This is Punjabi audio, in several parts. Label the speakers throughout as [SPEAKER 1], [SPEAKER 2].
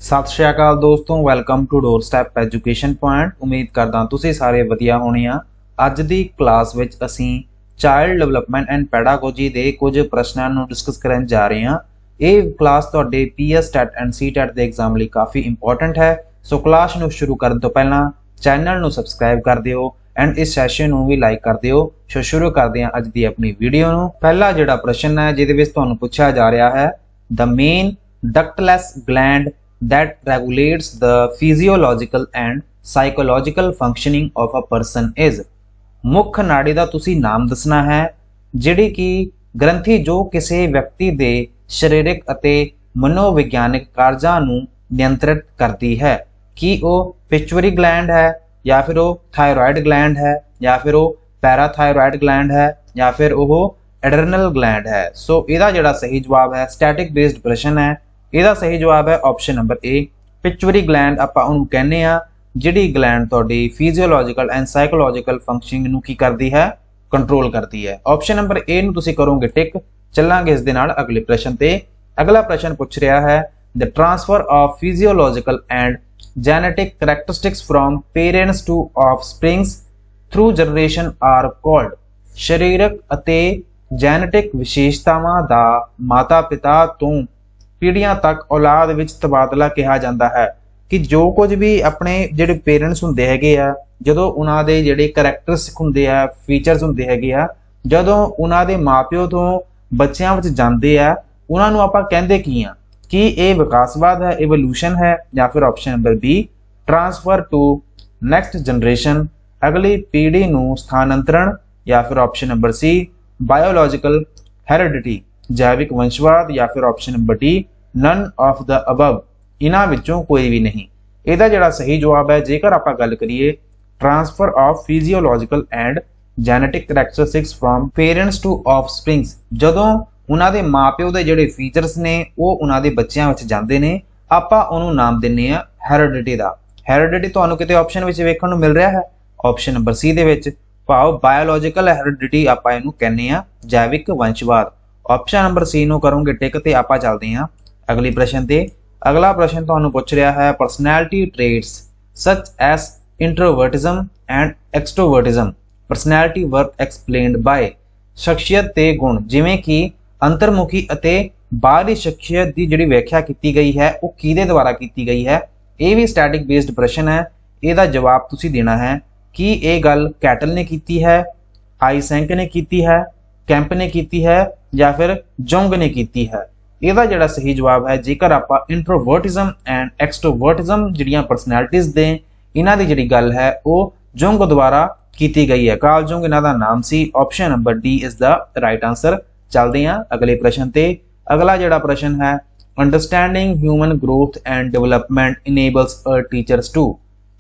[SPEAKER 1] सत श्री अकाल दोस्तों, welcome to doorstep education point. उम्मीद करदा तुसीं सारे वधिया होने आ। अज दी क्लास विच असीं चाइल्ड डेवलपमेंट एंड पैडागोजी दे कुछ प्रश्नां नूं डिस्कस करन जा रहे हां। ये क्लास तुहाडे PSTET and CTET दे एग्जाम लई काफ़ी इंपॉर्टेंट है। सो क्लास नूं शुरू करन तो पहलां चैनल नूं सबसक्राइब कर दिओ एंड इस सैशन नूं भी लाइक कर दिओ। सो शुरू करदे हां अज दी अपनी वीडियो नूं। पहला जिहड़ा प्रश्न है जिहदे विच तुहानूं पुछिया जा रहा है, the main ductless gland that regulates the physiological and psychological functioning of a person is। मुख नाड़ी ਦਾ ਤੁਸੀਂ ਨਾਮ ਦੱਸਣਾ ਹੈ ਜਿਹੜੀ ਕਿ ਗ੍ਰੰਥੀ ਜੋ ਕਿਸੇ ਵਿਅਕਤੀ ਦੇ ਸਰੀਰਕ ਅਤੇ ਮਨੋਵਿਗਿਆਨਿਕ ਕਾਰਜਾਂ ਨੂੰ ਨਿਯੰਤਰਿਤ ਕਰਦੀ ਹੈ। ਕੀ ਉਹ ਪਿਚੁਅਰੀ ਗਲੈਂਡ ਹੈ ਜਾਂ ਫਿਰ ਉਹ ਥਾਇਰੋਇਡ ਗਲੈਂਡ ਹੈ ਜਾਂ ਫਿਰ ਉਹ ਪੈਰਾਥਾਇਰੋਇਡ ਗਲੈਂਡ ਹੈ ਜਾਂ ਫਿਰ ਉਹ ਐਡਰਨਲ ਗਲੈਂਡ ਹੈ। ਸੋ ਇਹਦਾ ਜਿਹੜਾ ਸਹੀ ਜਵਾਬ ਹੈ, ਸਟੈਟਿਕ ਬੇਸਡ ਪ੍ਰਸ਼ਨ ਹੈ, ਇਹਦਾ ਸਹੀ ਜਵਾਬ ਹੈ ਆਪਸ਼ਨ ਨੰਬਰ ਏ, ਪਿਚੁਅਰੀ ਗਲੈਂਡ। ਆਪਾਂ ਉਹਨੂੰ ਕਹਿੰਦੇ ਆ ਜਿਹੜੀ ਗਲੈਂਡ ਤੁਹਾਡੀ ਫਿਜ਼ੀਓਲੋਜੀਕਲ ਐਂਡ ਸਾਈਕੋਲੋਜੀਕਲ ਫੰਕਸ਼ਨਿੰਗ ਨੂੰ ਕੀ ਕਰਦੀ ਹੈ, ਕੰਟਰੋਲ ਕਰਦੀ ਹੈ। ਆਪਸ਼ਨ ਨੰਬਰ ਏ ਨੂੰ ਤੁਸੀਂ ਕਰੋਗੇ ਟਿਕ। ਚੱਲਾਂਗੇ ਇਸ ਦੇ ਨਾਲ ਅਗਲੇ ਪ੍ਰਸ਼ਨ ਤੇ। ਅਗਲਾ ਪ੍ਰਸ਼ਨ ਪੁੱਛ ਰਿਹਾ ਹੈ, the transfer of physiological and genetic characteristics from parents to offsprings through generation are called. ਸਰੀਰਕ ਅਤੇ ਜੈਨੇਟਿਕ ਵਿਸ਼ੇਸ਼ਤਾਵਾਂ ਦਾ ਮਾਤਾ ਪਿਤਾ ਤੋਂ ਪੀੜ੍ਹੀਆਂ ਤੱਕ ਔਲਾਦ ਵਿੱਚ ਤਬਾਦਲਾ ਕਿਹਾ ਜਾਂਦਾ ਹੈ। ਕਿ ਜੋ ਕੁਝ ਵੀ ਆਪਣੇ ਜਿਹੜੇ ਪੇਰੈਂਟਸ ਹੁੰਦੇ ਹੈਗੇ ਆ, ਜਦੋਂ ਉਹਨਾਂ ਦੇ ਜਿਹੜੇ ਕਰੈਕਟਰਿਸਟਿਕ ਹੁੰਦੇ ਆ, ਫੀਚਰਸ ਹੁੰਦੇ ਹੈਗੇ ਆ, ਜਦੋਂ ਉਹਨਾਂ ਦੇ ਮਾਪਿਓ ਤੋਂ ਬੱਚਿਆਂ ਵਿੱਚ ਜਾਂਦੇ ਆ, ਉਹਨਾਂ ਨੂੰ ਆਪਾਂ ਕਹਿੰਦੇ ਕੀ ਆ? ਕਿ ਇਹ ਵਿਕਾਸਵਾਦ ਹੈ, ਇਵੋਲੂਸ਼ਨ ਹੈ, ਜਾਂ ਫਿਰ option number B transfer to next generation, ਅਗਲੀ ਪੀੜ੍ਹੀ ਨੂੰ ਸਥਾਨਾਂਤਰਣ, ਜਾਂ ਫਿਰ option number C biological heredity ਜੈਵਿਕ ਵੰਸ਼ਵਾਦ, ਜਾਂ ਫਿਰ option number D none of the above, ਇਹਨਾਂ ਵਿੱਚੋਂ ਕੋਈ ਵੀ ਨਹੀਂ। ਇਹਦਾ ਜਿਹੜਾ ਸਹੀ ਜਵਾਬ ਹੈ, ਜੇਕਰ ਆਪਾਂ ਗੱਲ ਕਰੀਏ transfer of physiological and genetic characteristics from parents to offsprings, ਜਦੋਂ ਉਹਨਾਂ ਦੇ ਮਾਪਿਓ ਦੇ ਜਿਹੜੇ ਫੀਚਰਸ ਨੇ ਉਹ ਉਹਨਾਂ ਦੇ ਬੱਚਿਆਂ ਵਿੱਚ ਜਾਂਦੇ ਨੇ, ਆਪਾਂ ਉਹਨੂੰ ਨਾਮ ਦਿੰਨੇ ਆ ਹੈਰੀਡਿਟੀ ਦਾ। ਹੈਰੀਡਿਟੀ ਤੁਹਾਨੂੰ ਕਿਤੇ ਆਪਸ਼ਨ ਵਿੱਚ ਵੇਖਣ ਨੂੰ ਮਿਲ ਰਿਹਾ ਹੈ, ਆਪਸ਼ਨ ਨੰਬਰ ਸੀ ਦੇ ਵਿੱਚ, ਭਾਵ ਬਾਇਓਲੋਜੀਕਲ ਹੈਰੀਡਿਟੀ ਆਪਾਂ ਇਹਨੂੰ ਕਹਿੰਦੇ ਆ ਜੈਵਿਕ ਵੰਸ਼ਵਾਦ। ਆਪਸ਼ਨ ਨੰਬਰ ਸੀ ਨੂੰ ਕਰੋਗੇ ਟਿਕ ਤੇ ਆਪਾਂ ਚੱਲਦੇ ਹਾਂ ਅਗਲੇ ਪ੍ਰਸ਼ਨ ਤੇ। ਅਗਲਾ ਪ੍ਰਸ਼ਨ ਤੁਹਾਨੂੰ ਪੁੱਛ ਰਿਹਾ ਹੈ, personality traits such as introvertism and extrovertism personality work explained by. ਸ਼ਖਸੀਅਤ ਦੇ ਗੁਣ ਜਿਵੇਂ ਕਿ ਅੰਤਰਮੁਖੀ ਅਤੇ ਬਾਹਰੀ ਸ਼ਖਸੀਅਤ ਦੀ ਜਿਹੜੀ ਵਿਆਖਿਆ ਕੀਤੀ ਗਈ ਹੈ ਉਹ ਕਿਹਦੇ ਦੁਆਰਾ ਕੀਤੀ ਗਈ ਹੈ। ਇਹ ਵੀ ਸਟੈਟਿਕ ਬੇਸਡ ਪ੍ਰਸ਼ਨ ਹੈ। ਇਹਦਾ ਜਵਾਬ ਤੁਸੀਂ ਦੇਣਾ ਹੈ ਕਿ ਇਹ ਗੱਲ ਕੈਟਲ ਨੇ ਕੀਤੀ ਹੈ, ਆਈਸੈਂਕ ਨੇ ਕੀਤੀ ਹੈ, ਕੈਂਪ ਨੇ ਕੀਤੀ ਹੈ, ਜਾਂ ਫਿਰ ਜੋਂਗ ਨੇ ਕੀਤੀ ਹੈ। ਇਹਦਾ ਜਿਹੜਾ ਸਹੀ ਜਵਾਬ ਹੈ, ਜੇਕਰ ਆਪਾਂ ਇੰਟਰੋਵਰਟਿਜ਼ਮ ਐਂਡ ਐਕਸਟ੍ਰੋਵਰਟਿਜ਼ਮ ਜਿਹੜੀਆਂ ਪਰਸਨੈਲਿਟੀਜ਼ ਦੇ ਇਹਨਾਂ ਦੀ ਜਿਹੜੀ ਗੱਲ ਹੈ ਉਹ ਜੋਂਗ ਦੁਆਰਾ ਕੀਤੀ ਗਈ ਹੈ। ਕਾਰਲ ਜੋਂਗ ਇਹਨਾਂ ਦਾ ਨਾਮ ਸੀ। Option number D is the right answer. ਚੱਲਦੇ ਹਾਂ ਅਗਲੇ ਪ੍ਰਸ਼ਨ ਤੇ। ਅਗਲਾ ਜਿਹੜਾ ਪ੍ਰਸ਼ਨ ਹੈ, understanding human growth and development enables a teachers to.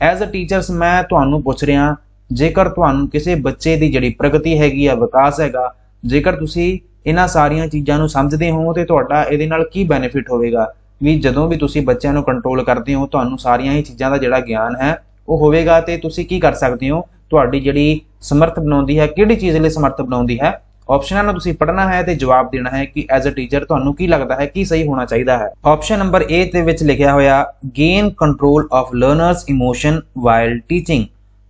[SPEAKER 1] As a teachers ਮੈਂ ਤੁਹਾਨੂੰ ਪੁੱਛ ਰਿਹਾ, ਜੇਕਰ ਤੁਹਾਨੂੰ ਕਿਸੇ ਬੱਚੇ ਦੀ ਜਿਹੜੀ ਪ੍ਰਗਤੀ ਹੈਗੀ ਆ, ਵਿਕਾਸ ਹੈਗਾ, ਜੇਕਰ ਤੁਸੀਂ ਇਹਨਾਂ ਸਾਰੀਆਂ ਚੀਜ਼ਾਂ ਨੂੰ ਸਮਝਦੇ ਹੋ ਤੇ ਤੁਹਾਡਾ ਇਹਦੇ ਨਾਲ ਕੀ ਬੈਨੀਫਿਟ ਹੋਵੇਗਾ। ਵੀ ਜਦੋਂ ਵੀ ਤੁਸੀਂ ਬੱਚਿਆਂ ਨੂੰ ਕੰਟਰੋਲ ਕਰਦੇ ਹੋ, ਤੁਹਾਨੂੰ ਸਾਰੀਆਂ ਹੀ ਚੀਜ਼ਾਂ ਦਾ ਜਿਹੜਾ ਗਿਆਨ ਹੈ ਉਹ ਹੋਵੇਗਾ ਤੇ ਤੁਸੀਂ ਕੀ ਕਰ ਸਕਦੇ ਹੋ, ਤੁਹਾਡੀ ਜਿਹੜੀ ਸਮਰਥ ਬਣਾਉਂਦੀ ਹੈ, ਕਿਹੜੀ ਚੀਜ਼ ਲਈ ਸਮਰਥ ਬਣਾਉਂਦੀ ਹੈ। ਆਪਸ਼ਨਾਂ ਨੂੰ ਤੁਸੀਂ ਪੜ੍ਹਨਾ ਹੈ ਤੇ ਜਵਾਬ ਦੇਣਾ ਹੈ ਕਿ ਐਜ਼ ਅ ਟੀਚਰ ਤੁਹਾਨੂੰ ਕੀ ਲੱਗਦਾ ਹੈ, ਕੀ ਸਹੀ ਹੋਣਾ ਚਾਹੀਦਾ ਹੈ। ਆਪਸ਼ਨ ਨੰਬਰ ਏ ਦੇ ਵਿੱਚ ਲਿਖਿਆ ਹੋਇਆ, gain control of learners emotion while teaching.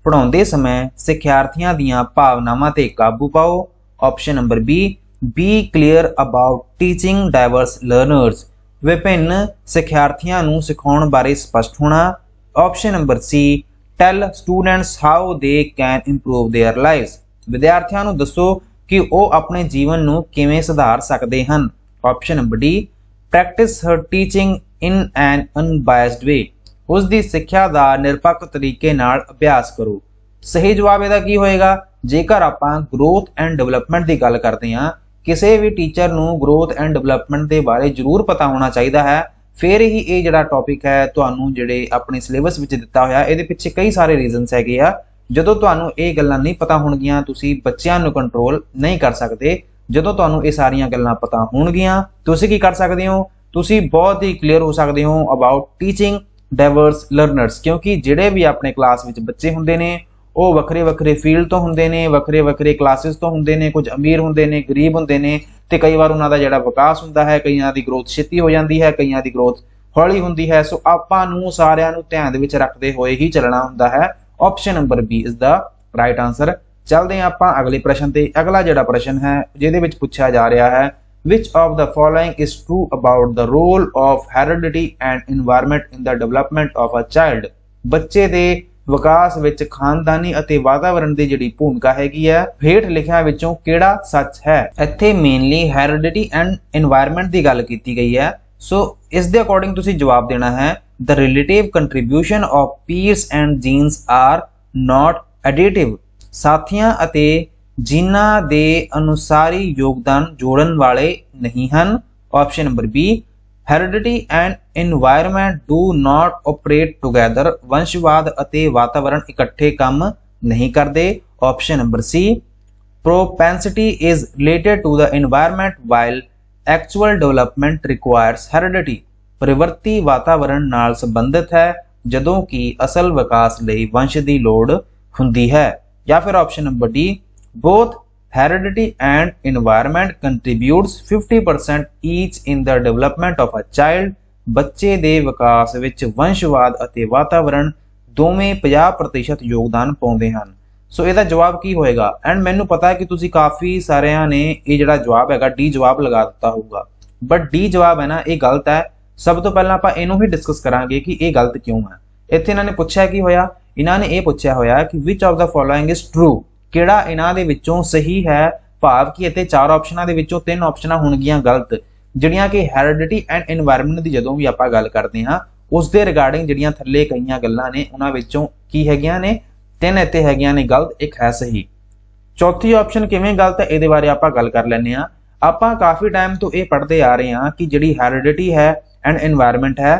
[SPEAKER 1] ਪੜ੍ਹਾਉਂਦੇ ਸਮੇਂ ਸਿੱਖਿਆਰਥੀਆਂ ਦੀਆਂ ਭਾਵਨਾਵਾਂ ਤੇ ਕਾਬੂ ਪਾਓ। Option number B B clear about teaching diverse learners. ਵਿਭਿੰਨ ਸਿੱਖਿਆਰਥੀਆਂ ਨੂੰ ਸਿਖਾਉਣ ਬਾਰੇ ਸਪਸ਼ਟ ਹੋਣਾ। Option number C tell students how they can improve their lives. ਵਿਦਿਆਰਥੀਆਂ ਨੂੰ ਦੱਸੋ ਕਿ ਉਹ ਆਪਣੇ ਜੀਵਨ ਨੂੰ ਕਿਵੇਂ ਸੁਧਾਰ ਸਕਦੇ ਹਨ। ਆਪਸ਼ਨ ਨੰਬਰ ਡੀ ਪ੍ਰੈਕਟਿਸ ਹਰ ਟੀਚਿੰਗ ਇਨ ਐਨ ਅਨਬਾਇਸਡ ਵੇ। ਉਸ ਦੀ ਸਿੱਖਿਆ ਦਾ ਨਿਰਪੱਖ ਤਰੀਕੇ ਨਾਲ ਅਭਿਆਸ ਕਰੋ। ਸਹੀ ਜਵਾਬ ਇਹਦਾ ਕੀ ਹੋਏਗਾ? ਜੇਕਰ ਆਪਾਂ ਗਰੋਥ ਐਂਡ ਡਿਵੈਲਪਮੈਂਟ ਦੀ ਗੱਲ ਕਰਦੇ ਹਾਂ, ਕਿਸੇ ਵੀ ਟੀਚਰ ਨੂੰ ਗਰੋਥ ਐਂਡ ਡਿਵੈਲਪਮੈਂਟ ਦੇ ਬਾਰੇ ਜ਼ਰੂਰ ਪਤਾ ਹੋਣਾ ਚਾਹੀਦਾ ਹੈ। ਫਿਰ ਹੀ ਇਹ ਜਿਹੜਾ ਟੌਪਿਕ ਹੈ ਤੁਹਾਨੂੰ ਜਿਹੜੇ ਆਪਣੇ ਸਿਲੇਬਸ ਵਿੱਚ ਦਿੱਤਾ ਹੋਇਆ, ਇਹਦੇ ਪਿੱਛੇ ਕਈ ਸਾਰੇ ਰੀਜ਼ਨਸ ਹੈਗੇ ਆ। ਜਦੋਂ ਤੁਹਾਨੂੰ ਇਹ ਗੱਲਾਂ ਨਹੀਂ ਪਤਾ ਹੋਣਗੀਆਂ, ਤੁਸੀਂ ਬੱਚਿਆਂ ਨੂੰ ਕੰਟਰੋਲ ਨਹੀਂ ਕਰ ਸਕਦੇ। ਜਦੋਂ ਤੁਹਾਨੂੰ ਇਹ ਸਾਰੀਆਂ ਗੱਲਾਂ ਪਤਾ ਹੋਣਗੀਆਂ, ਤੁਸੀਂ ਕੀ ਕਰ ਸਕਦੇ ਹੋ? ਤੁਸੀਂ ਬਹੁਤ ਹੀ ਕਲੀਅਰ ਹੋ ਸਕਦੇ ਹੋ ਅਬਾਊਟ ਟੀਚਿੰਗ ਡਾਇਵਰਸ ਲਰਨਰਸ। ਕਿਉਂਕਿ ਜਿਹੜੇ ਵੀ ਆਪਣੇ ਕਲਾਸ ਵਿੱਚ ਬੱਚੇ ਹੁੰਦੇ ਨੇ ਉਹ ਵੱਖਰੇ ਵੱਖਰੇ ਫੀਲਡ ਤੋਂ ਹੁੰਦੇ ਨੇ, ਵੱਖਰੇ ਵੱਖਰੇ ਕਲਾਸਿਸ ਤੋਂ ਹੁੰਦੇ ਨੇ, ਕੁਝ ਅਮੀਰ ਹੁੰਦੇ ਨੇ, ਗਰੀਬ ਹੁੰਦੇ ਨੇ, ਤੇ ਕਈ ਵਾਰ ਉਹਨਾਂ ਦਾ ਜਿਹੜਾ ਵਿਕਾਸ ਹੁੰਦਾ ਹੈ, ਕਈਆਂ ਦੀ ਗਰੋਥ ਛੇਤੀ ਹੋ ਜਾਂਦੀ ਹੈ, ਕਈਆਂ ਦੀ ਗਰੋਥ ਹੌਲੀ ਹੁੰਦੀ ਹੈ। ਸੋ ਆਪਾਂ ਨੂੰ ਸਾਰਿਆਂ ਨੂੰ ਧਿਆਨ ਦੇ ਵਿੱਚ ਰੱਖਦੇ ਹੋਏ ਹੀ ਚੱਲਣਾ ਹੁੰਦਾ ਹੈ। Option number B is the right answer. ਚੱਲਦੇ ਹਾਂ ਆਪਾਂ ਅਗਲੇ ਪ੍ਰਸ਼ਨ ਤੇ। ਅਗਲਾ ਜਿਹੜਾ ਪ੍ਰਸ਼ਨ ਹੈ ਜਿਹਦੇ ਵਿੱਚ ਪੁੱਛਿਆ ਜਾ ਰਿਹਾ ਹੈ which of the following is true about the role of heredity and environment in the development of a child। ਬੱਚੇ ਦੇ ਵਿਕਾਸ ਵਿੱਚ ਖਾਨਦਾਨੀ ਅਤੇ ਵਾਤਾਵਰਣ ਦੀ ਜਿਹੜੀ ਭੂਮਿਕਾ ਹੈਗੀ ਹੈ ਹੇਠ ਲਿਖਿਆਂ ਵਿੱਚੋਂ ਕਿਹੜਾ ਸੱਚ ਹੈ। ਇੱਥੇ ਮੇਨਲੀ ਹੈਰੀਡਿਟੀ ਐਂਡ এনवायरमेंट ਦੀ ਗੱਲ ਕੀਤੀ ਗਈ ਹੈ। ਸੋ ਇਸ ਦੇ ਅਕੋਰਡਿੰਗ ਤੁਸੀਂ ਜਵਾਬ ਦੇਣਾ ਹੈ the relative contribution of peers and genes are not additive। ਸਾਥੀਆਂ ਅਤੇ ਜਿਨ੍ਹਾਂ ਦੇ ਅਨੁਸਾਰੀ ਯੋਗਦਾਨ ਜੋੜਨ ਵਾਲੇ ਨਹੀਂ ਹਨ। Option number B heredity and environment do not operate together। ਵੰਸ਼ਵਾਦ ਅਤੇ ਵਾਤਾਵਰਣ ਇਕੱਠੇ ਕੰਮ ਨਹੀਂ ਕਰਦੇ। Option number C propensity is related to the environment while actual development requires heredity। ਪ੍ਰਵਿਰਤੀ ਵਾਤਾਵਰਣ ਨਾਲ ਸੰਬੰਧਿਤ ਹੈ ਜਦੋਂ ਕਿ ਅਸਲ ਵਿਕਾਸ ਲਈ ਵੰਸ਼ ਦੀ ਲੋੜ ਹੁੰਦੀ ਹੈ। ਜਾਂ ਫਿਰ option number D both heredity and environment contributes 50% each in the development of a child। ਬੱਚੇ ਦੇ ਵਿਕਾਸ ਵਿੱਚ ਵੰਸ਼ਵਾਦ ਅਤੇ ਵਾਤਾਵਰਣ ਦੋਵੇਂ 50% ਯੋਗਦਾਨ ਪਾਉਂਦੇ ਹਨ। ਸੋ ਇਹਦਾ ਜਵਾਬ ਕੀ ਹੋਏਗਾ। ਐਂਡ ਮੈਨੂੰ ਪਤਾ ਹੈ ਕਿ ਤੁਸੀਂ ਕਾਫੀ ਸਾਰਿਆਂ ਨੇ ਇਹ ਜਿਹੜਾ ਜਵਾਬ ਹੈਗਾ ਡੀ ਜਵਾਬ ਲਗਾ ਦਿੱਤਾ ਹੋਊਗਾ, ਬਟ ਡੀ ਜਵਾਬ ਹੈ ਨਾ ਇਹ ਗਲਤ ਹੈ। ਸਭ ਤੋਂ ਪਹਿਲਾਂ ਆਪਾਂ ਇਹਨੂੰ ਹੀ ਡਿਸਕਸ ਕਰਾਂਗੇ ਕਿ ਇਹ ਗਲਤ ਕਿਉਂ ਹੈ। ਇੱਥੇ ਇਹਨਾਂ ਨੇ ਪੁੱਛਿਆ ਕੀ ਹੋਇਆ, ਇਹਨਾਂ ਨੇ ਇਹ ਪੁੱਛਿਆ ਹੋਇਆ ਕਿ which of the following is true। ਕਿਹੜਾ ਇਹਨਾਂ ਦੇ ਵਿੱਚੋਂ ਸਹੀ ਹੈ, ਭਾਵ ਕਿ ਇੱਥੇ 4 ਆਪਸ਼ਨਾਂ ਦੇ ਵਿੱਚੋਂ 3 ਆਪਸ਼ਨਾਂ ਹੋਣਗੀਆਂ ਗਲਤ, ਜਿਹੜੀਆਂ ਕਿ ਹੈਰੀਡਿਟੀ ਐਂਡ এনवायरमेंट ਦੀ ਜਦੋਂ ਵੀ ਆਪਾਂ ਗੱਲ ਕਰਦੇ ਹਾਂ ਉਸ ਦੇ ਰਿਗਾਰਡਿੰਗ ਜਿਹੜੀਆਂ ਥੱਲੇ ਕਈਆਂ ਗੱਲਾਂ ਨੇ ਉਹਨਾਂ ਵਿੱਚੋਂ ਕੀ ਹੈਗੀਆਂ ਨੇ 3 ਇੱਥੇ ਹੈਗੀਆਂ ਨੇ ਗਲਤ, 1 ਹੈ ਸਹੀ। ਚੌਥੀ ਆਪਸ਼ਨ ਕਿਵੇਂ ਗਲਤ ਹੈ ਇਹਦੇ ਬਾਰੇ ਆਪਾਂ ਗੱਲ ਕਰ ਲੈਂਦੇ ਹਾਂ। ਆਪਾਂ ਕਾਫੀ ਟਾਈਮ ਤੋਂ ਇਹ ਪੜ੍ਹਦੇ ਆ ਰਹੇ ਹਾਂ ਕਿ ਜਿਹੜੀ ਹੈਰੀਡਿਟੀ ਹੈ ਐਂਡ এনवायरमेंट ਹੈ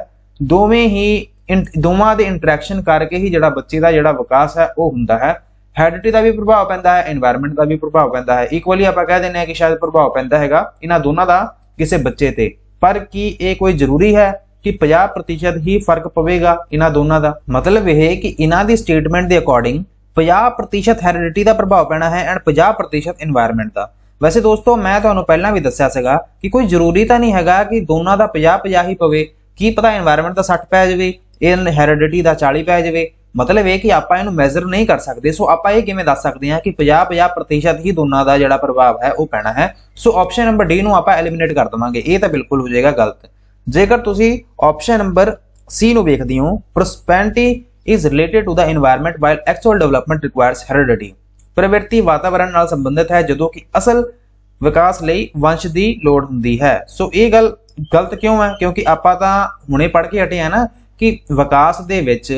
[SPEAKER 1] ਦੋਵਾਂ ਦੇ ਇੰਟਰੈਕਸ਼ਨ ਕਰਕੇ ਹੀ ਜਿਹੜਾ ਬੱਚੇ ਦਾ ਜਿਹੜਾ ਵਿਕਾਸ ਹੈ ਉਹ ਹੁੰਦਾ ਹੈ। ਹੈਰੀਡਿਟੀ ਦਾ ਵੀ ਪ੍ਰਭਾਵ ਪੈਂਦਾ ਹੈ, এনवायरमेंट ਦਾ ਵੀ ਪ੍ਰਭਾਵ ਪੈਂਦਾ ਹੈ। ਇਕੁਅਲੀ ਆਪਾਂ ਕਹਿ ਦਿੰਦੇ ਹਾਂ ਕਿ ਸ਼ਾਇਦ ਪ੍ਰਭਾਵ ਪੈਂਦਾ ਹੈਗਾ ਇਹਨਾਂ ਦੋਨਾਂ ਦਾ ਕਿਸੇ ਬੱਚੇ ਤੇ, ਪਰ ਕੀ ਇਹ ਕੋਈ ਜ਼ਰੂਰੀ ਹੈ ਕਿ 50% ਹੀ ਫਰਕ ਪਵੇਗਾ ਇਹਨਾਂ ਦੋਨਾਂ ਦਾ। ਮਤਲਬ ਇਹ ਕਿ ਇਹਨਾਂ ਦੀ ਸਟੇਟਮੈਂਟ ਦੇ ਅਕੋਰਡਿੰਗ 50% ਹੈਰੀਡਿਟੀ ਦਾ ਪ੍ਰਭਾਵ ਪੈਣਾ ਹੈ ਐਂਡ 50% এনवायरमेंट ਦਾ। ਵੈਸੇ ਦੋਸਤੋ ਮੈਂ ਤੁਹਾਨੂੰ ਪਹਿਲਾਂ ਵੀ ਦੱਸਿਆ ਸੀਗਾ ਕਿ ਕੋਈ ਜ਼ਰੂਰੀ ਤਾਂ ਨਹੀਂ ਹੈਗਾ ਕਿ ਦੋਨਾਂ ਦਾ 50-50 ਹੀ ਪਵੇ। ਕੀ ਪਤਾ এনवायरमेंट ਦਾ 60 ਪੈ ਜਾਵੇ, ਇਹ ਹੈਰੀਡਿਟੀ ਦਾ 40 ਪੈ ਜਾਵੇ। ਮਤਲਬ ਇਹ ਕਿ ਆਪਾਂ ਇਹਨੂੰ ਮੈਜ਼ਰ ਨਹੀਂ ਕਰ ਸਕਦੇ। ਸੋ ਆਪਾਂ ਇਹ ਕਿਵੇਂ ਦੱਸ ਸਕਦੇ ਹਾਂ ਕਿ 50-50% ਹੀ ਦੋਨਾਂ ਦਾ ਜਿਹੜਾ ਪ੍ਰਭਾਵ ਹੈ ਉਹ ਪੈਣਾ ਹੈ। ਸੋ ਆਪਸ਼ਨ ਨੰਬਰ ਡੀ ਨੂੰ ਆਪਾਂ ਐਲੀਮੀਨੇਟ ਕਰ ਦਵਾਂਗੇ, ਇਹ ਤਾਂ ਬਿਲਕੁਲ ਹੋ ਜਾਏਗਾ ਗਲਤ। ਜੇਕਰ ਤੁਸੀਂ ਆਪਸ਼ਨ ਨੰਬਰ ਸੀ ਨੂੰ ਵੇਖਦੇ ਹੋ prosperity is related to the environment while actual development requires heredity। ਪ੍ਰਵਿਰਤੀ ਵਾਤਾਵਰਣ ਨਾਲ ਸੰਬੰਧਿਤ ਹੈ ਜਦੋਂ ਕਿ ਅਸਲ ਵਿਕਾਸ ਲਈ ਵੰਸ਼ ਦੀ ਲੋੜ ਹੁੰਦੀ ਹੈ। ਸੋ ਇਹ ਗੱਲ ਗਲਤ ਕਿਉਂ ਹੈ, ਕਿਉਂਕਿ ਆਪਾਂ ਤਾਂ ਹੁਣੇ ਪੜ੍ਹ ਕੇ ਹਟੇ ਆ ਨਾ ਕਿ ਵਿਕਾਸ ਦੇ ਵਿੱਚ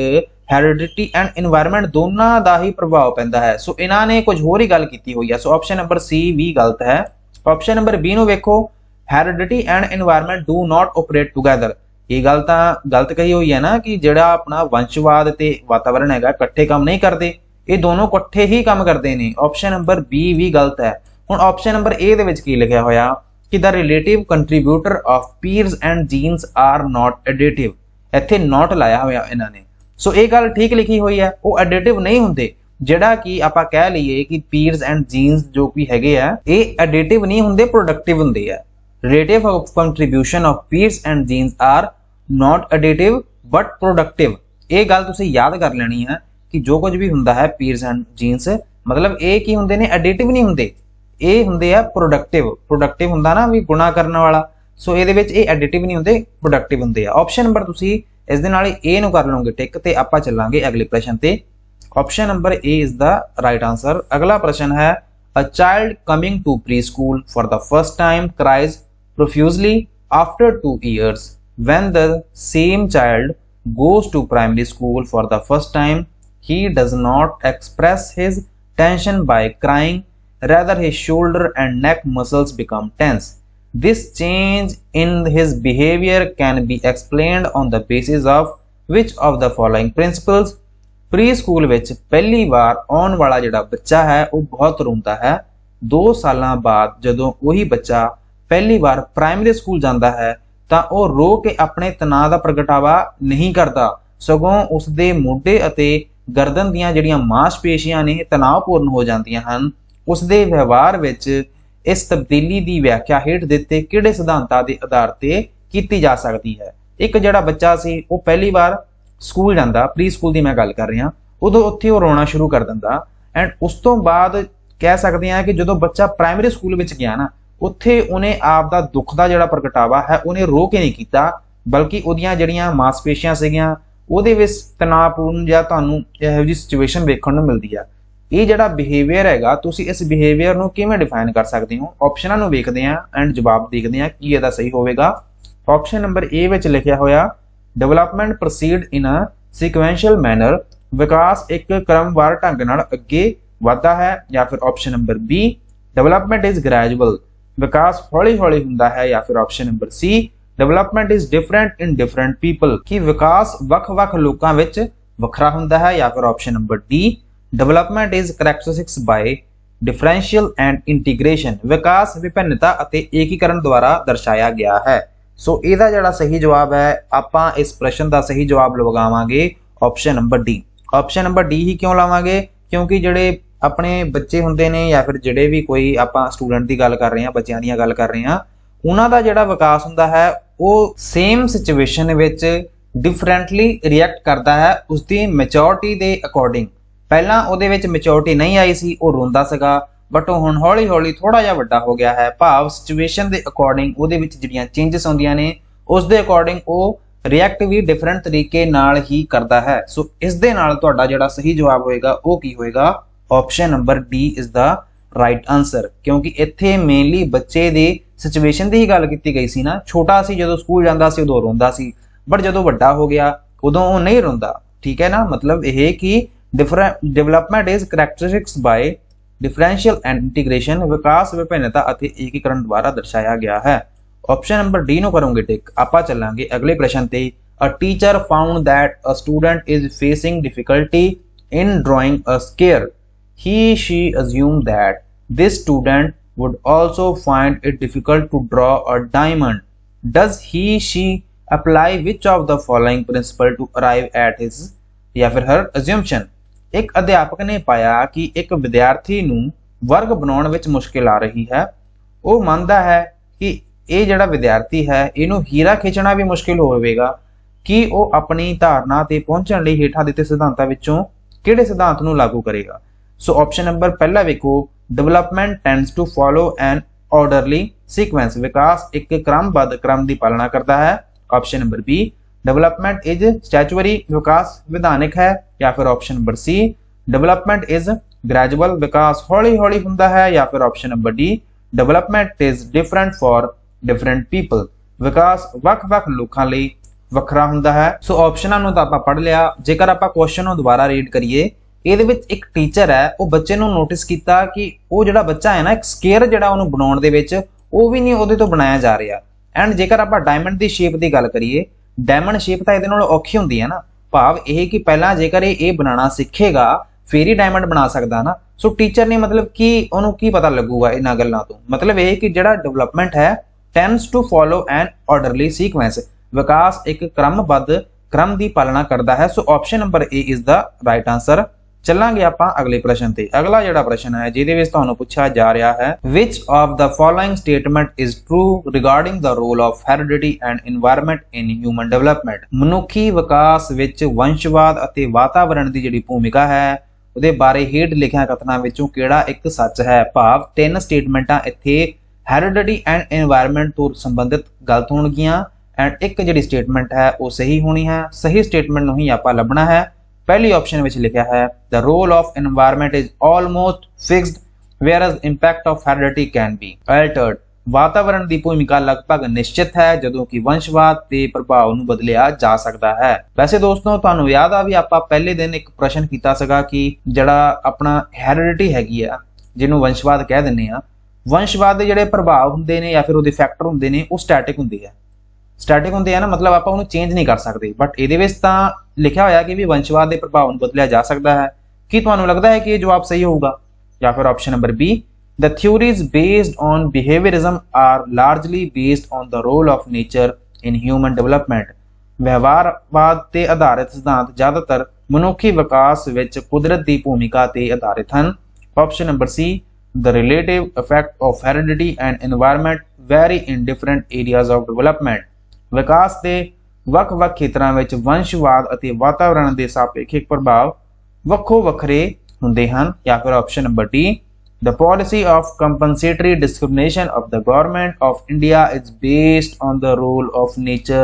[SPEAKER 1] ਹੈਰੀਡਿਟੀ ਐਂਡ এনवायरमेंट ਦੋਨਾਂ ਦਾ ਹੀ ਪ੍ਰਭਾਵ ਪੈਂਦਾ ਹੈ। ਸੋ ਇਹਨਾਂ ਨੇ ਕੁਝ ਹੋਰ ਹੀ ਗੱਲ ਕੀਤੀ ਹੋਈ ਹੈ। ਸੋ ਆਪਸ਼ਨ ਨੰਬਰ ਸੀ ਵੀ ਗਲਤ ਹੈ। ਆਪਸ਼ਨ ਨੰਬਰ ਬੀ ਨੂੰ ਵੇਖੋ heredity and environment do not operate together। ਇਹ ਗੱਲ ਤਾਂ ਗਲਤ ਕਹੀ ਹੋਈ ਹੈ ਨਾ ਕਿ ਜਿਹੜਾ ਆਪਣਾ ਵੰਸ਼ਵਾਦ ਤੇ ਵਾਤਾਵਰਣ ਹੈਗਾ ਇਕੱਠੇ ਕੰਮ ਨਹੀਂ ਕਰਦੇ, ਇਹ ਦੋਨੋਂ ਇਕੱਠੇ ਹੀ ਕੰਮ ਕਰਦੇ ਨੇ। ਆਪਸ਼ਨ ਨੰਬਰ ਬੀ ਵੀ ਗਲਤ ਹੈ। ਹੁਣ ਆਪਸ਼ਨ ਨੰਬਰ ਏ ਦੇ ਵਿੱਚ ਕੀ ਲਿਖਿਆ ਹੋਇਆ ਕਿ the relative contributor of peers and genes are not additive। ਇੱਥੇ not ਲਾਇਆ ਹੋਇਆ ਇਹਨਾਂ ਨੇ। ਸੋ ਇਹ ਗੱਲ ਠੀਕ ਲਿਖੀ ਹੋਈ ਹੈ, ਉਹ ਐਡਿਟਿਵ ਨਹੀਂ ਹੁੰਦੇ। ਜਿਹੜਾ ਕਿ ਆਪਾਂ ਕਹਿ ਲਈਏ ਕਿ peers and genes ਜੋ ਵੀ ਹੈਗੇ ਆ ਇਹ ਐਡਿਟਿਵ ਨਹੀਂ ਹੁੰਦੇ, ਪ੍ਰੋਡਕਟਿਵ ਹੁੰਦੇ ਆ। relative contribution of peers and genes are not additive but productive। ਇਹ ਗੱਲ ਤੁਸੀਂ ਯਾਦ ਕਰ ਲੈਣੀ ਹੈ ਕਿ ਜੋ ਕੁਝ ਵੀ ਹੁੰਦਾ ਹੈ peers and genes ਮਤਲਬ ਇਹ ਕੀ ਹੁੰਦੇ ਨੇ, ਐਡਿਟਿਵ ਨਹੀਂ ਹੁੰਦੇ, ਇਹ ਹੁੰਦੇ ਆ ਪ੍ਰੋਡਕਟਿਵ। ਪ੍ਰੋਡਕਟਿਵ ਹੁੰਦਾ ਨਾ ਵੀ ਗੁਣਾ ਕਰਨ ਵਾਲਾ। ਸੋ ਇਹਦੇ ਵਿੱਚ ਇਹ ਐਡਿਟਿਵ ਨਹੀਂ ਹੁੰਦੇ, ਪ੍ਰੋਡਕਟਿਵ ਹੁੰਦੇ ਆ। ਆਪਸ਼ਨ ਨੰਬਰ ਤੁਸੀਂ ਇਸ ਦੇ ਨਾਲ ਹੀ ਏ ਨੂੰ ਕਰ ਲਓਗੇ ਟਿਕ ਤੇ ਆਪਾਂ ਚੱਲਾਂਗੇ ਅਗਲੇ ਪ੍ਰਸ਼ਨ ਤੇ। Option number A is the right answer. ਅਗਲਾ ਪ੍ਰਸ਼ਨ ਹੈ a child coming to preschool for the first time cries profusely after 2 years। when the same child goes to primary school for the first time he does not express his tension by crying, rather his shoulder and neck muscles become tense। this change in his behavior can be explained on the basis of which of the following principles। Preschool ਵਿੱਚ ਪਹਿਲੀ ਵਾਰ ਆਉਣ ਵਾਲਾ ਜਿਹੜਾ ਬੱਚਾ ਹੈ ਉਹ ਬਹੁਤ ਰੋਂਦਾ ਹੈ। 2 ਸਾਲਾਂ ਬਾਅਦ ਜਦੋਂ ਉਹੀ ਬੱਚਾ ਪਹਿਲੀ ਵਾਰ ਪ੍ਰਾਇਮਰੀ ਸਕੂਲ ਜਾਂਦਾ ਹੈ ਤਾਂ ਉਹ ਰੋ ਕੇ ਆਪਣੇ ਤਣਾਅ ਦਾ ਪ੍ਰਗਟਾਵਾ ਨਹੀਂ ਕਰਦਾ, ਸਗੋਂ ਉਸਦੇ ਮੋਢੇ ਅਤੇ ਗਰਦਨ ਦੀਆਂ ਜਿਹੜੀਆਂ ਮਾਸਪੇਸ਼ੀਆਂ ਨੇ ਤਣਾਅਪੂਰਨ ਹੋ ਜਾਂਦੀਆਂ ਹਨ। ਉਸਦੇ ਵਿਵਹਾਰ ਵਿੱਚ ਇਸ ਤਬਦੀਲੀ ਦੀ ਵਿਆਖਿਆ ਹੇਠ ਦਿੱਤੇ ਕਿਹੜੇ ਸਿਧਾਂਤਾਂ ਦੇ ਆਧਾਰ ਤੇ ਕੀਤੀ ਜਾ ਸਕਦੀ ਹੈ। एक जिहड़ा बच्चा सी वो पहली बार स्कूल जांदा, प्री स्कूल की मैं गल कर रहा, उदों उत्थे वो रोना शुरू कर दिंदा एंड उस तो बाद कह सकते हैं कि जो बच्चा प्राइमरी स्कूल में गया ना, उत्थे उन्हें आपदा दुख का जिहड़ा प्रगटावा है उन्हें रो के नहीं किया, बल्कि उहदियां जिहड़ियां मांसपेशियां सीगियां ਉਹਦੇ ਵਿੱਚ ਤਣਾਅਪੂਰਨ ਜਾਂ ਤੁਹਾਨੂੰ ਇਹੋ ਜਿਹੀ ਸਿਚੁਏਸ਼ਨ ਵੇਖਣ ਨੂੰ ਮਿਲਦੀ ਆ। ਇਹ ਜਿਹੜਾ ਬਿਹੇਵੀਅਰ ਹੈਗਾ, ਤੁਸੀਂ ਇਸ ਬਿਹੇਵੀਅਰ ਨੂੰ ਕਿਵੇਂ ਡਿਫਾਈਨ ਕਰ ਸਕਦੇ ਹੋ? ਆਪਸ਼ਨਾਂ ਨੂੰ ਵੇਖਦੇ ਆ ਐਂਡ ਜਵਾਬ ਦੇਖਦੇ ਆ ਕੀ ਇਹਦਾ ਸਹੀ ਹੋਵੇਗਾ। ਆਪਸ਼ਨ ਨੰਬਰ ਏ ਵਿੱਚ ਲਿਖਿਆ ਹੋਇਆ development proceed in a sequential manner, ਵਿਕਾਸ ਇੱਕ ਕ੍ਰਮਵਾਰ ਢੰਗ ਨਾਲ ਅੱਗੇ ਵਧਦਾ ਹੈ। ਜਾਂ ਫਿਰ option number B development is gradual, ਵਿਕਾਸ ਹੌਲੀ ਹੌਲੀ ਹੁੰਦਾ ਹੈ। ਜਾਂ ਫਿਰ option number C development is different in different people, कि विकास वख-वख लोकां विच वखरा हुंदा है। या फिर option number D development is characteristics by differential and integration, विकास विभिन्नता अते एकीकरण द्वारा दर्शाया गया है। सो इहदा जिहड़ा सही जवाब है, आपां इस प्रश्न का सही जवाब लगावांगे option number D. Option number D ही क्यों लावांगे? क्योंकि जिहड़े अपने बच्चे हुंदे ने या फिर जिहड़े भी कोई आपां स्टूडेंट की गल कर रहे हैं, बच्चों की गल कर रहे हैं, उन्हां दा जिहड़ा विकास हुंदा है वो same situation which differently react करता है उसकी मैच्योरिटी के अकॉर्डिंग। पहला उहदे विच मैच्योरिटी नहीं आई सी, वो रोंदा सीगा, बट हुण हौली हौली थोड़ा जिहा वड्डा हो गया है। भाव सिचुएशन के अकॉर्डिंग उहदे विच जिहड़ियां चेंजिस आउंदियां ने उस दे अकॉर्डिंग वो रिएक्ट भी डिफरेंट तरीके नाल ही करता है। सो इस दे नाल तुहाडा जिहड़ा सही जवाब होएगा वो की होएगा? Option number D is the right answer, क्योंकि इत्थे मेनली बच्चे दे सिचुएशन की ही गल की गई सी ना। छोटा सी जो स्कूल जाता सी उदों रोंदा सी, बट जो वड्डा हो गया उदों वो नहीं रोंदा। ठीक है ना, मतलब यह कि development is characteristics by differential and integration, विकास विभिन्नता अते एकीकरण द्वारा दर्शाया गया है। ऑप्शन नंबर डी नो करोगे टिक। आपां चलांगे अगले प्रश्न ते। A teacher found that a student is facing difficulty in drawing a square, he she assumed that this student would also find it difficult to draw a diamond. Does he she apply which of the following principle to arrive at his या फिर her assumption? एक अध्यापक ने पाया कि एक विद्यार्थी नूं वर्ग बनाउण विच मुश्किल आ रही है। वो मानता है कि ये जिहड़ा विद्यार्थी है इनू हीरा खिंचना भी मुश्किल होवेगा कि वो अपनी धारणा ते पहुंचण लई हेठां दित्ते सिद्धांतां विचों किहड़े सिद्धांत नूं लागू करेगा। सो ऑप्शन नंबर पहला वेखो, development tends to follow an orderly sequence, विकास एक क्रमबद्ध क्रम की पालना करता है। Option number B development is statuary, विकास विधानिक है। या फिर option number C development is gradual, विकास हौली हौली हुंदा है। या फिर option number D development is different for different people, विकास वख-वख लोकां लई वखरा हुंदा है। सो ऑप्शनां नूं तां आपां पढ़ लिया। जेकर आपां क्वेश्चन नूं दोबारा रीड करिए, ਇਹਦੇ ਵਿੱਚ ਇੱਕ ਟੀਚਰ ਹੈ ਉਹ ਬੱਚੇ ਨੂੰ ਨੋਟਿਸ ਕੀਤਾ ਕਿ ਉਹ ਜਿਹੜਾ ਬੱਚਾ ਹੈ ਨਾ ਇੱਕ ਸਕੁਅਰ ਜਿਹੜਾ ਉਹਨੂੰ ਬਣਾਉਣ ਦੇ ਵਿੱਚ ਉਹ ਵੀ ਨਹੀਂ ਉਹਦੇ ਤੋਂ ਬਣਾਇਆ ਜਾ ਰਿਹਾ। ਐਂਡ ਜੇਕਰ ਆਪਾਂ ਡਾਇਮੰਡ ਦੀ ਸ਼ੇਪ ਦੀ ਗੱਲ ਕਰੀਏ, ਡਾਇਮੰਡ ਸ਼ੇਪ ਤਾਂ ਇਹਦੇ ਨਾਲ ਔਖੀ ਹੁੰਦੀ ਹੈ ਨਾ। ਭਾਵ ਇਹ ਕਿ ਪਹਿਲਾਂ ਜੇਕਰ ਇਹ ਬਣਾਉਣਾ ਸਿੱਖੇਗਾ ਫਿਰ ਹੀ ਡਾਇਮੰਡ ਬਣਾ ਸਕਦਾ ਨਾ। ਸੋ ਟੀਚਰ ਨੇ ਮਤਲਬ ਕਿ ਉਹਨੂੰ ਕੀ ਪਤਾ ਲੱਗੂਗਾ ਇਹਨਾਂ ਗੱਲਾਂ ਤੋਂ? ਮਤਲਬ ਇਹ ਕਿ ਜਿਹੜਾ ਡਿਵੈਲਪਮੈਂਟ ਹੈ tends to follow an orderly sequence, ਵਿਕਾਸ ਇੱਕ ਕ੍ਰਮਬੱਧ क्रम की पालना करता है। So option number A is the right answer. चलांगे आपां अगले प्रश्न ते। अगला जिहड़ा प्रश्न है जिहदे विच तुहानूं पुछा जा रहा है, which of the following statement is true regarding the role of heredity and environment in human development. मनुखी विकास विच वंशवाद अते वातावरण की जिहड़ी भूमिका है उहदे बारे हेठ लिखिया कथनां विचों किहड़ा एक सच है। भाव तीन स्टेटमेंटां इत्थे हेरिडिटी एंड एनवायरनमेंट तो संबंधित गलत होणगीਆਂ एंड एक जिहड़ी स्टेटमेंट है वो सही होनी है। सही स्टेटमेंट नूं ही आपां लभना है। पहली ऑप्शन में लिखा है the role of environment is almost fixed whereas impact of heredity can be altered. वातावरण की भूमिका लगभग निश्चित है जदों कि वंशवाद के प्रभाव नूं बदलिया जा सकता है। वैसे दोस्तों तुहानूं याद आ भी आपां पहले दिन एक प्रश्न कीता सीगा कि जिहड़ा अपना हेरिडिटी हैगी आ जिहनूं वंशवाद कह दिंदे आ, वंशवाद दे जिहड़े प्रभाव हुंदे ने या फिर उहदे फैक्टर हुंदे ने वो स्टैटिक हुंदे आ। स्टैटिक होंगे है ना, मतलब आप उन्हें चेंज नहीं कर सकते। बट ये लिखा होया कि भी वंशवाद के प्रभाव में बदलिया जा सकता है। कि तुहानूं लगता है कि ये जवाब सही होगा? या फिर option number B the theories based on behaviourism are largely based on the role of nature in human development. व्यवहारवाद ते आधारित सिद्धांत ज्यादातर मनुखी विकास विच कुदरत की भूमिका ते आधारित हैं। Option number C the relative effect of heredity and environment vary in different areas of development. विकास के ਵੱਖ-ਵੱਖ ਖੇਤਰਾਂ ਵਿੱਚ ਵੰਸ਼ਵਾਦ ਅਤੇ ਵਾਤਾਵਰਣ ਦੇ ਸਾਪੇਖਿਕ ਪ੍ਰਭਾਵ ਵੱਖੋ ਵੱਖਰੇ ਹੁੰਦੇ ਹਨ। ਜਾਂ ਫਿਰ option number D, the policy of compensatory discrimination of the government of India is based on the role of nature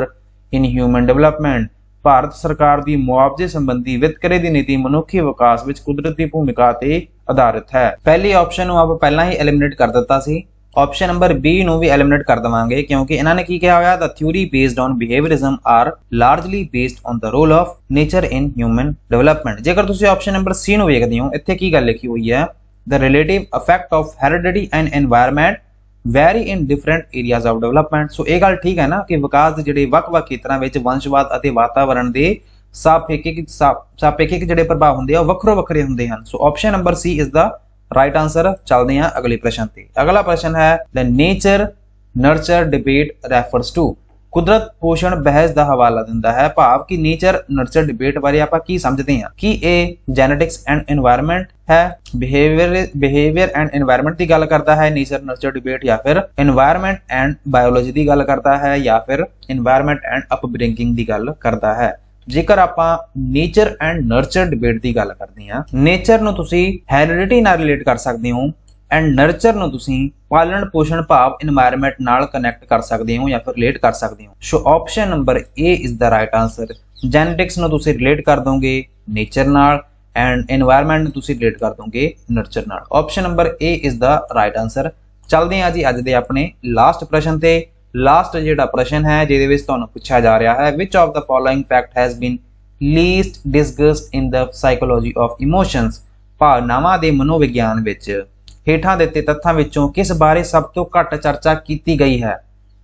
[SPEAKER 1] in human development। Bharat ਸਰਕਾਰ ਦੀ ਮੁਆਵਜ਼ੇ ਸੰਬੰਧੀ ਵਿਤਕਰੇ ਦੀ ਨੀਤੀ ਮਨੁੱਖੀ ਵਿਕਾਸ ਵਿੱਚ ਕੁਦਰਤੀ ਭੂਮਿਕਾ ਤੇ ਆਧਾਰਿਤ ਹੈ। ਪਹਿਲੀ ਆਪਸ਼ਨ ਨੂੰ ਆਪਾਂ ਪਹਿਲਾਂ ਹੀ ਐਲੀਮੀਨੇਟ ਕਰ ਦਿੱਤਾ ਸੀ। ਆਪਸ਼ਨ ਨੰਬਰ ਬੀ ਨੂੰ ਵੀ ਐਲੀਮੀਨੇਟ ਕਰ ਦਵਾਂਗੇ ਕਿਉਂਕਿ ਇਹਨਾਂ ਨੇ ਕੀ ਕਿਹਾ ਹੋਇਆ, the theory based on behaviorism are largely based on the role of nature in human development। ਜੇਕਰ ਤੁਸੀਂ ਆਪਸ਼ਨ ਨੰਬਰ ਸੀ ਨੂੰ ਵੇਖਦੇ ਹੋ, ਇੱਥੇ ਕੀ ਗੱਲ ਲਿਖੀ ਹੋਈ ਹੈ, the relative effect of heredity and environment vary in different areas of development। ਸੋ ਇਹ ਗੱਲ ਠੀਕ ਹੈ ਨਾ ਕਿ ਵਿਕਾਸ ਦੇ ਜਿਹੜੇ ਵੱਖ-ਵੱਖ ਖੇਤਰਾਂ ਵਿੱਚ ਵੰਸ਼ਵਾਦ ਅਤੇ ਵਾਤਾਵਰਣ ਦੇ ਸਾਪੇਖਿਕ ਜਿਹੜੇ ਪ੍ਰਭਾਵ ਹੁੰਦੇ ਆ ਉਹ ਵੱਖਰੋ ਵੱਖਰੇ ਹੁੰਦੇ ਹਨ। ਸੋ option number C is the right answer. ਚੱਲਦੇ ਹਾਂ ਅਗਲੇ ਪ੍ਰਸ਼ਨ ਤੇ। ਅਗਲਾ ਪ੍ਰਸ਼ਨ ਹੈ, the nature nurture debate refers to। ਕੁਦਰਤ ਪੋਸ਼ਣ ਬਹਿਸ ਦਾ ਹਵਾਲਾ ਦਿੰਦਾ ਹੈ, ਭਾਵ ਕਿ ਨੇਚਰ ਨਰਚਰ ਡਿਬੇਟ ਬਾਰੇ ਆਪਾਂ ਕੀ ਸਮਝਦੇ ਹਾਂ। ਕੀ ਇਹ ਜੈਨੇਟਿਕਸ ਐਂਡ এনवायरमेंट ਹੈ, ਬਿਹੇਵੀਅਰ ਐਂਡ এনवायरमेंट ਦੀ ਗੱਲ ਕਰਦਾ ਹੈ ਨੇਚਰ ਨਰਚਰ ਡਿਬੇਟ, ਜਾਂ ਫਿਰ এনवायरमेंट ਐਂਡ ਬਾਇਓਲੋਜੀ ਦੀ ਗੱਲ ਕਰਦਾ ਹੈ, ਜਾਂ ਫਿਰ এনवायरमेंट ਐਂਡ ਅਪਬ੍ਰਿੰਗਿੰਗ ਦੀ ਗੱਲ ਕਰਦਾ ਹੈ। ਜੇਕਰ ਆਪਾਂ ਨੇਚਰ ਐਂਡ ਨਰਚਰ ਡਿਬੇਟ ਦੀ ਗੱਲ ਕਰਦੇ ਹਾਂ, ਨੇਚਰ ਨੂੰ ਤੁਸੀਂ ਹੈਰੀਡਿਟੀ ਨਾਲ ਰਿਲੇਟ ਕਰ ਸਕਦੇ ਹੋ ਐਂਡ ਨਰਚਰ ਨੂੰ ਤੁਸੀਂ ਪਾਲਣ ਪੋਸ਼ਣ ਭਾਵ এনवायरमेंट ਨਾਲ ਕਨੈਕਟ ਕਰ ਸਕਦੇ ਹੋ ਜਾਂ ਫਿਰ ਰਿਲੇਟ ਕਰ ਸਕਦੇ ਹੋ। ਸੋ option number A is the right answer. Genetics ਨੂੰ ਤੁਸੀਂ ਰਿਲੇਟ ਕਰ ਦੋਗੇ ਨੇਚਰ ਨਾਲ ਐਂਡ এনवायरमेंट ਨੂੰ ਤੁਸੀਂ ਰਿਲੇਟ ਕਰ ਦੋਗੇ ਨਰਚਰ ਨਾਲ। Option number A is the right answer. ਚੱਲਦੇ ਹਾਂ ਜੀ ਅੱਜ ਦੇ ਆਪਣੇ ਲਾਸਟ ਪ੍ਰਸ਼ਨ ਤੇ। ਲਾਸਟ ਜਿਹੜਾ ਪ੍ਰਸ਼ਨ ਹੈ ਜਿਹਦੇ ਵਿੱਚ ਤੁਹਾਨੂੰ ਪੁੱਛਿਆ ਜਾ ਰਿਹਾ ਹੈ, which of the following fact has been least discussed in the psychology of emotions। ਭਾਵਨਾਵਾਂ ਦੇ ਮਨੋਵਿਗਿਆਨ ਵਿੱਚ ਹੇਠਾਂ ਦਿੱਤੇ ਤੱਥਾਂ ਵਿੱਚੋਂ ਕਿਸ ਬਾਰੇ ਸਭ ਤੋਂ ਘੱਟ ਚਰਚਾ ਕੀਤੀ ਗਈ ਹੈ।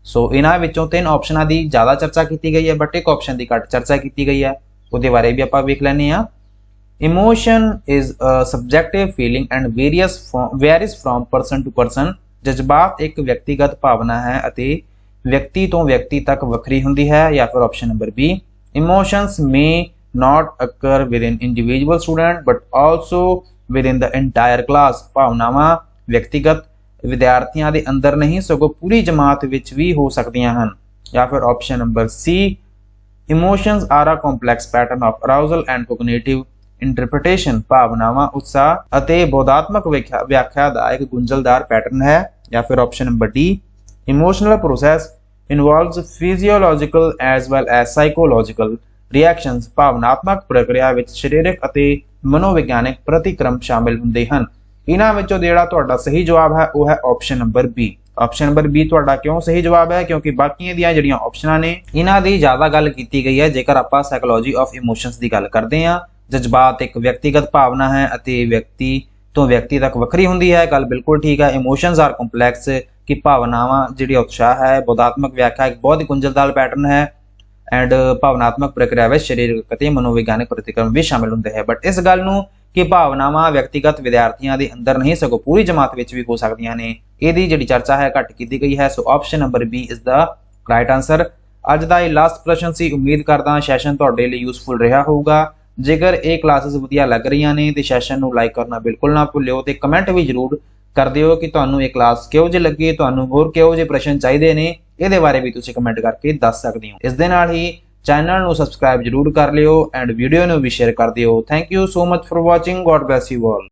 [SPEAKER 1] ਸੋ ਇਹਨਾਂ ਵਿੱਚੋਂ ਤਿੰਨ ਆਪਸ਼ਨਾਂ ਦੀ ਜ਼ਿਆਦਾ ਚਰਚਾ ਕੀਤੀ ਗਈ ਹੈ ਬਟ ਇੱਕ ਆਪਸ਼ਨ ਦੀ ਘੱਟ ਚਰਚਾ ਕੀਤੀ ਗਈ ਹੈ, ਉਹਦੇ ਬਾਰੇ ਵੀ ਆਪਾਂ ਵੇਖ ਲੈਂਦੇ ਹਾਂ। Emotion is a subjective feeling and varies from person to person. ਜਜ਼ਬਾਤ ਇੱਕ ਵਿਅਕਤੀਗਤ ਭਾਵਨਾ ਹੈ ਅਤੇ ਵਿਅਕਤੀ ਤੋਂ ਵਿਅਕਤੀ ਤੱਕ ਵੱਖਰੀ ਹੁੰਦੀ ਹੈ। ਜਾਂ ਫਿਰ option number B, emotions may not occur within individual student but also within the entire class। ਭਾਵਨਾਵਾਂ ਵਿਅਕਤੀਗਤ ਵਿਦਿਆਰਥੀਆਂ ਦੇ ਅੰਦਰ ਨਹੀਂ ਸਗੋਂ ਪੂਰੀ ਜਮਾਤ ਵਿੱਚ ਵੀ ਹੋ ਸਕਦੀਆਂ ਹਨ। ਜਾਂ ਫਿਰ option number C, emotions are a complex pattern of arousal and cognitive interpretation। ਭਾਵਨਾਵਾਂ ਉਤਸ਼ਾਹ ਅਤੇ ਬੋਧਾਤਮਕ ਵਿਆਖਿਆ ਦਾ ਇੱਕ ਗੁੰਝਲਦਾਰ ਪੈਟਰਨ ਹੈ। ਜਾਂ ਫਿਰ option number D, emotional process involves physiological as well as psychological reactions। ਭਾਵਨਾਤਮਕ ਪ੍ਰਕਿਰਿਆ ਵਿੱਚ ਸਰੀਰਕ ਅਤੇ ਮਨੋਵਿਗਿਆਨਿਕ ਪ੍ਰਤੀਕਰਮ ਸ਼ਾਮਿਲ ਹੁੰਦੇ ਹਨ। ਇਹਨਾਂ ਵਿੱਚੋਂ ਜਿਹੜਾ ਤੁਹਾਡਾ ਸਹੀ ਜਵਾਬ ਹੈ ਉਹ ਹੈ option number B. Option number B ਤੁਹਾਡਾ ਕਿਉਂ ਸਹੀ ਜਵਾਬ ਹੈ, ਕਿਉਂਕਿ ਬਾਕੀਆਂ ਦੀਆਂ ਜਿਹੜੀਆਂ ਆਪਸ਼ਨਾਂ ਨੇ ਇਹਨਾਂ ਦੀ ਜ਼ਿਆਦਾ ਗੱਲ ਕੀਤੀ ਗਈ ਹੈ। ਜੇਕਰ ਆਪਾਂ ਸਾਈਕੋਲੋਜੀ ਆਫ ਇਮੋਸ਼ਨਸ ਦੀ ਗੱਲ ਕਰਦੇ ਹਾਂ, ਜਜ਼ਬਾਤ ਇੱਕ ਵਿਅਕਤੀਗਤ ਭਾਵਨਾ ਹੈ ਅਤੇ ਵਿਅਕਤੀ ਤੋਂ ਵਿਅਕਤੀ ਤੱਕ ਵੱਖਰੀ ਹੁੰਦੀ ਹੈ, ਗੱਲ ਬਿਲਕੁਲ ਠੀਕ ਹੈ। ਇਮੋਸ਼ਨਸ ਆਰ ਕੰਪਲੈਕਸ ਕਿ ਭਾਵਨਾਵਾਂ ਜਿਹੜੀ ਉਤਸ਼ਾਹ ਹੈ ਬੋਧਾਤਮਕ ਵਿਆਖਿਆ ਇੱਕ ਬਹੁਤ ਹੀ ਗੁੰਝਲਦਾਰ ਪੈਟਰਨ ਹੈ ਐਂਡ ਭਾਵਨਾਤਮਕ ਪ੍ਰਕਿਰਿਆ ਵਿੱਚ ਸਰੀਰਕ ਅਤੇ ਮਨੋਵਿਗਿਆਨਿਕ ਪ੍ਰਤੀਕਰਮ ਵੀ ਸ਼ਾਮਿਲ ਹੁੰਦੇ ਹੈ। ਬਟ ਇਸ ਗੱਲ ਨੂੰ ਕਿ ਭਾਵਨਾਵਾਂ ਵਿਅਕਤੀਗਤ ਵਿਦਿਆਰਥੀਆਂ ਦੇ ਅੰਦਰ ਨਹੀਂ ਸਗੋਂ ਪੂਰੀ ਜਮਾਤ ਵਿੱਚ ਵੀ ਹੋ ਸਕਦੀਆਂ ਨੇ, ਇਹਦੀ ਜਿਹੜੀ ਚਰਚਾ ਹੈ ਘੱਟ ਕੀਤੀ ਗਈ ਹੈ। ਸੋ option number B is the right answer. ਅੱਜ ਦਾ ਇਹ ਲਾਸਟ ਪ੍ਰਸ਼ਨ ਸੀ। ਉਮੀਦ ਕਰਦਾ ਹਾਂ ਸੈਸ਼ਨ ਤੁਹਾਡੇ ਲਈ ਯੂਸਫੁਲ ਰਿਹਾ ਹੋਊਗਾ। ਜੇਕਰ ਇਹ ਕਲਾਸਿਸ ਵਧੀਆ ਲੱਗ ਰਹੀਆਂ ਨੇ ਤੇ ਸੈਸ਼ਨ ਨੂੰ ਲਾਈਕ ਕਰਨਾ ਬਿਲਕੁਲ ਨਾ ਭੁੱਲਿਓ ਤੇ ਕਮੈਂਟ ਵੀ ਜ਼ਰੂਰ ਕਰ ਦਿਓ ਕਿ ਤੁਹਾਨੂੰ ਇਹ ਕਲਾਸ ਕਿਹੋ ਜਿਹੀ ਲੱਗੀ, ਤੁਹਾਨੂੰ ਹੋਰ ਕਿਹੋ ਜਿਹੇ ਪ੍ਰਸ਼ਨ ਚਾਹੀਦੇ ਨੇ, ਇਹਦੇ ਬਾਰੇ ਵੀ ਤੁਸੀਂ ਕਮੈਂਟ ਕਰਕੇ ਦੱਸ ਸਕਦੇ ਹੋ। ਇਸ ਦੇ ਨਾਲ ਹੀ ਚੈਨਲ ਨੂੰ ਸਬਸਕ੍ਰਾਈਬ ਜ਼ਰੂਰ ਕਰ ਲਿਓ ਐਂਡ ਵੀਡੀਓ ਨੂੰ ਵੀ ਸ਼ੇਅਰ ਕਰ ਦਿਓ। Thank you so much for watching. God bless you all.